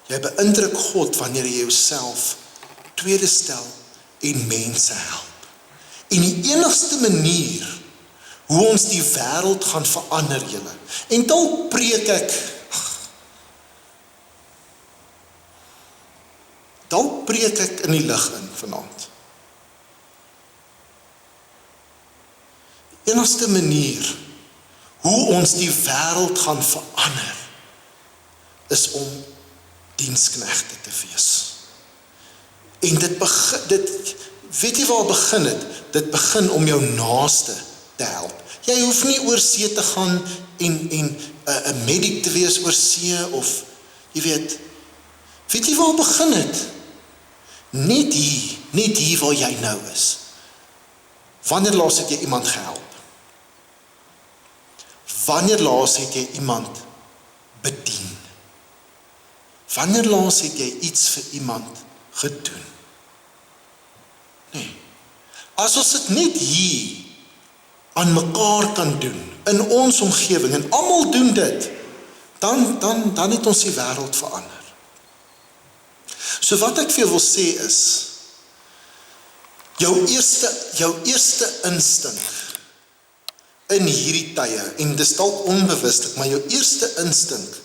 Jy beïndruk God wanneer jy jouself tweede stel en mense help. En die enigste manier hoe ons die wêreld gaan verander, julle. En dalk preek ek in die lig in vanaand. Die enigste manier hoe ons die wêreld gaan verander is om diensknegte te wees. En weet jy waar begin het? Dit begin om jou naaste te help. Jy hoef nie oor see te gaan en 'n medic te wees oor see of jy weet jy waar begin het? Net hier waar jy nou is. Wanneer laas het jy iemand gehelp? Wanneer laas het jy iemand bedien? Wanneer laas het jy iets vir iemand gedoen? Nee. As ons dit net hier aan mekaar kan doen, in ons omgewing, en almal doen dit, dan het ons die wêreld verander. So wat ek vir jou wil sê is, jou eerste instink in hierdie tye, en dis dalk onbewuslik, maar jou eerste instink,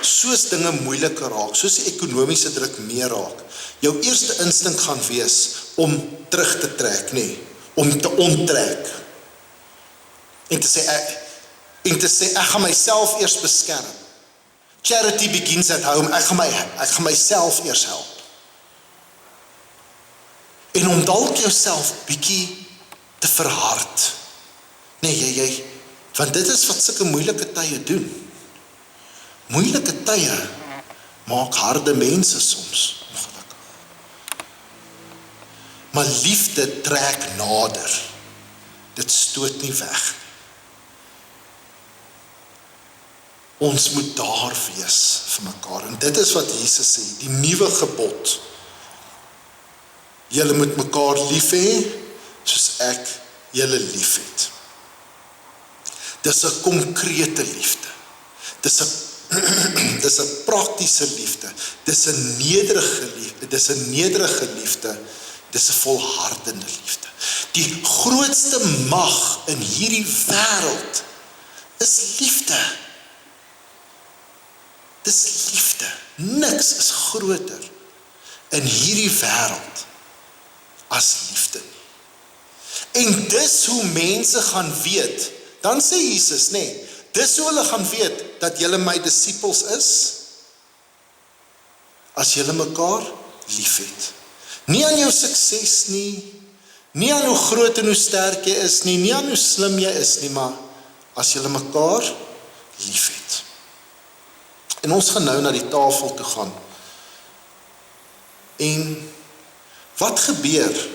soos dinge moeiliker raak, soos die ekonomiese druk meer raak, jou eerste instink gaan wees om terug te trek, om te onttrek. En te sê ek gaan myself eers beskerm. Charity begins at home, ek gaan myself eers help. En om dalk jouself bietjie te verhard. Nee, want dit is wat sulke moeilike tye doen. Moeilike tye maak harde mense soms, ongelukkig. Maar liefde trek nader. Dit stoot nie weg. Ons moet daar wees vir mekaar. En dit is wat Jesus sê, die nuwe gebod. Julle moet mekaar lief hê, soos ek julle lief het. Dis 'n konkrete liefde. Dis 'n praktiese liefde. Dis 'n nederige liefde. Dis 'n nederige liefde. Dis 'n volhardende liefde. Die grootste mag in hierdie wêreld is liefde. Dis liefde. Niks is groter in hierdie wêreld as liefde nie. En dis hoe mense gaan weet. Dan sê Jesus, dis hoe hulle gaan weet dat julle my disippels is, as julle mekaar liefhet. Nie aan jou sukses nie aan hoe groot en hoe sterk jy is nie aan hoe slim jy is nie, maar as julle mekaar liefhet. En ons gaan nou na die tafel toe gaan. En wat gebeur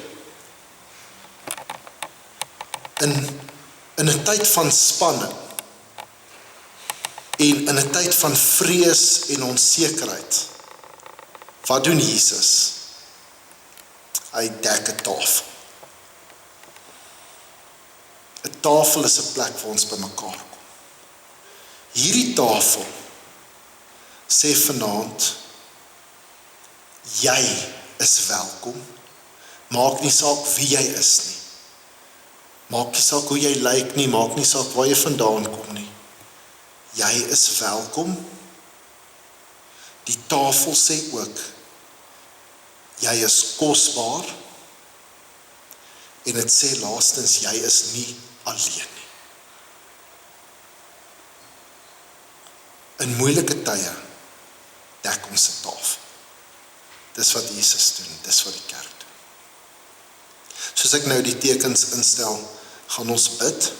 in 'n tyd van spanning en in 'n tyd van vrees en onsekerheid? Wat doen Jesus? Hy dek 'n tafel. 'n Tafel is 'n plek waar ons by mekaar kom. Hierdie tafel sê vanaand, jy is welkom. Maak nie saak wie jy is nie. Maak nie saak hoe jy lyk nie, maak nie saak waar jy vandaan kom nie. Jy is welkom. Die tafel sê ook, jy is kosbaar. En dit sê laastens, jy is nie alleen nie. In moeilike tye dek ons 'n tafel. Dis wat Jesus doen, dis wat die kerk doen. Soos ek nou die tekens instel, gaan ons bid.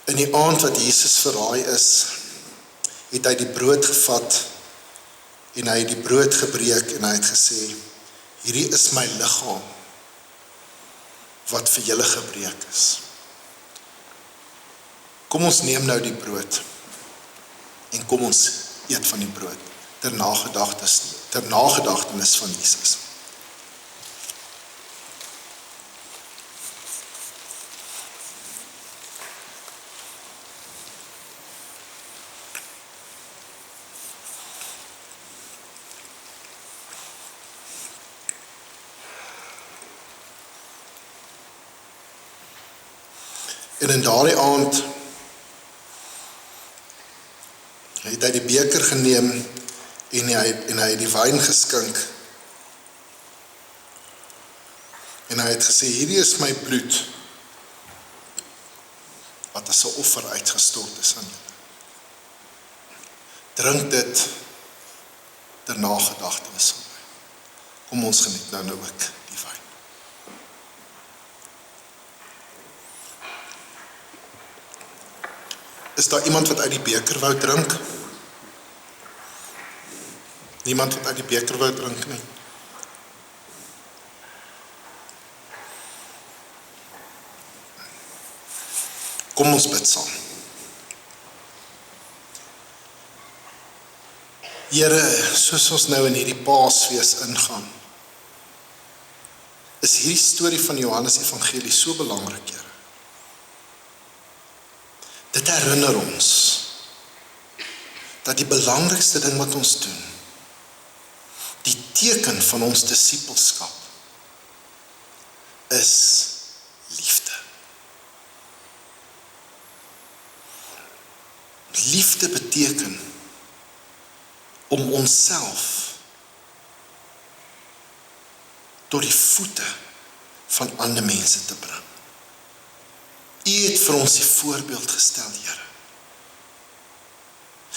In die aand wat Jesus verraai is, het hy die brood gevat en hy het die brood gebreek en hy het gesê, hierdie is my liggaam wat vir julle gebreek is. Kom ons neem nou die brood en kom ons eet van die brood ter nagedagtenis van Jesus. En in daardie aand het hy die beker geneem en hy het die wyn geskink. En hy het gesê, hierdie is my bloed, wat as 'n offer uitgestort is aan julle. Drink dit ter nagedagtenis van my. Kom ons geniet nou ook die wyn. Is daar iemand wat uit die beker wou drink? Niemand wat uit die beker wou drink nie. Kom ons bid saam. Here, soos ons nou in hierdie Paasfees ingaan, is hierdie storie van Johannes Evangelie so belangrik, Here. Dit herinner ons dat die belangrikste ding wat ons doen, die teken van ons disippelskap, is liefde. Liefde beteken om onsself tot die voete van ander mense te bring. U het vir ons die voorbeeld gestel, Here.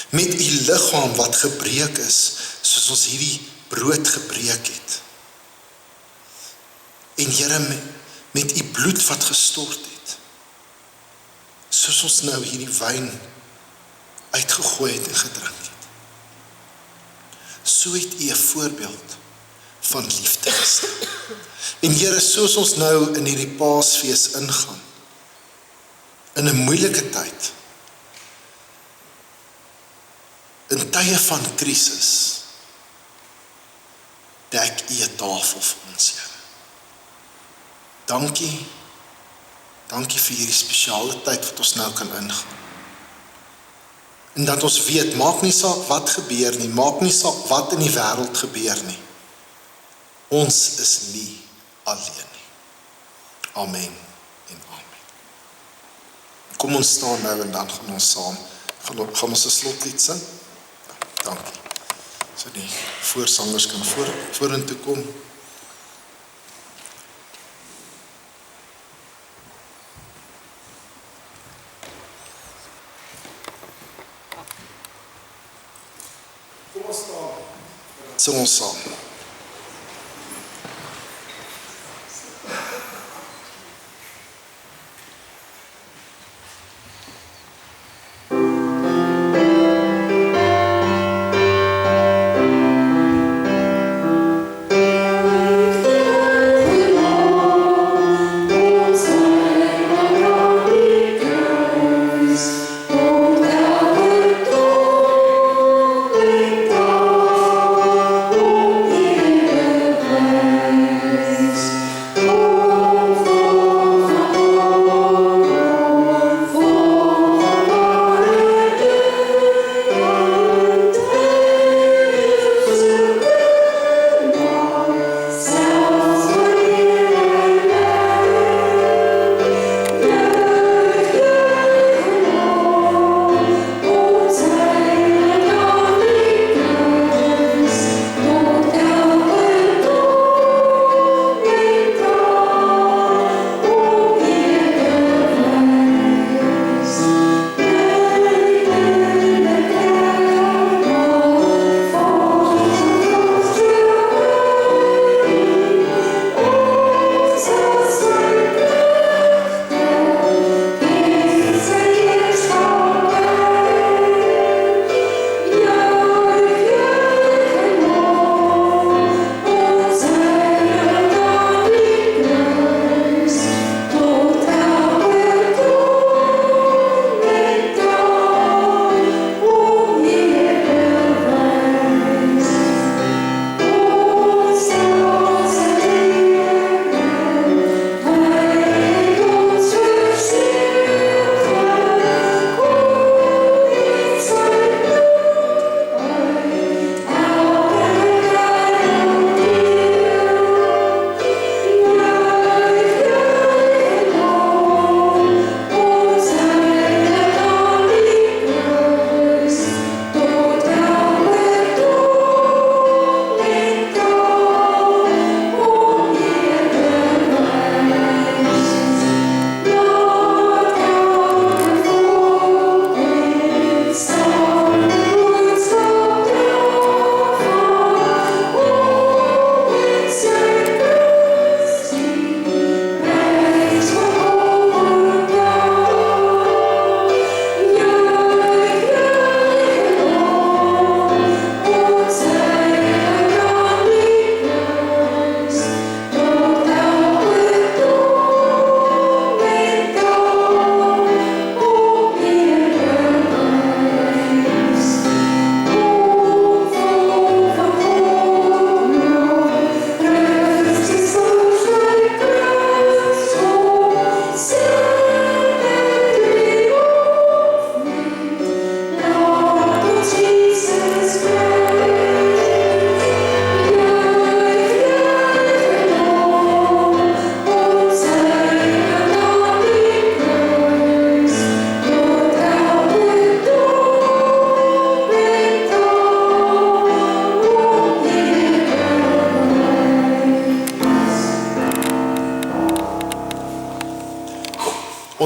Met u liggaam wat gebreek is, soos ons hierdie brood gebreek het. En Here, met u bloed wat gestort het, soos ons nou hierdie wyn uitgegooi het en gedrink het. So het u 'n voorbeeld van liefde gestel. En Here, soos ons nou in hierdie Paasfees ingaan, in 'n moeilike tyd, in tye van krisis, dek u 'n tafel vir ons, Here. Dankie vir hierdie spesiale tyd wat ons nou kan ingaan. En dat ons weet, maak nie saak wat gebeur nie, maak nie saak wat in die wêreld gebeur nie. Ons is nie alleen nie. Amen en amen. Kom ons staan nou en dan gaan ons saam, gaan ons 'n slotlied sing. Ja, dankie. So die voorsangers kan vorentoe kom. Kom ons staan. Sing ons saam. Oh,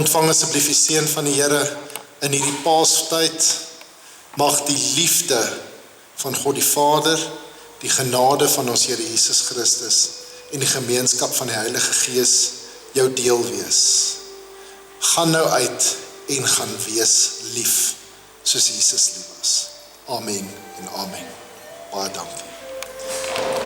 Ontvang asseblief die seën van die Here in hierdie Paastyd. Mag die liefde van God die Vader, die genade van ons Here Jesus Christus en die gemeenskap van die Heilige Gees jou deel wees. Gaan nou uit en gaan wees lief, soos Jesus lief was. Amen en amen. Baie dankie.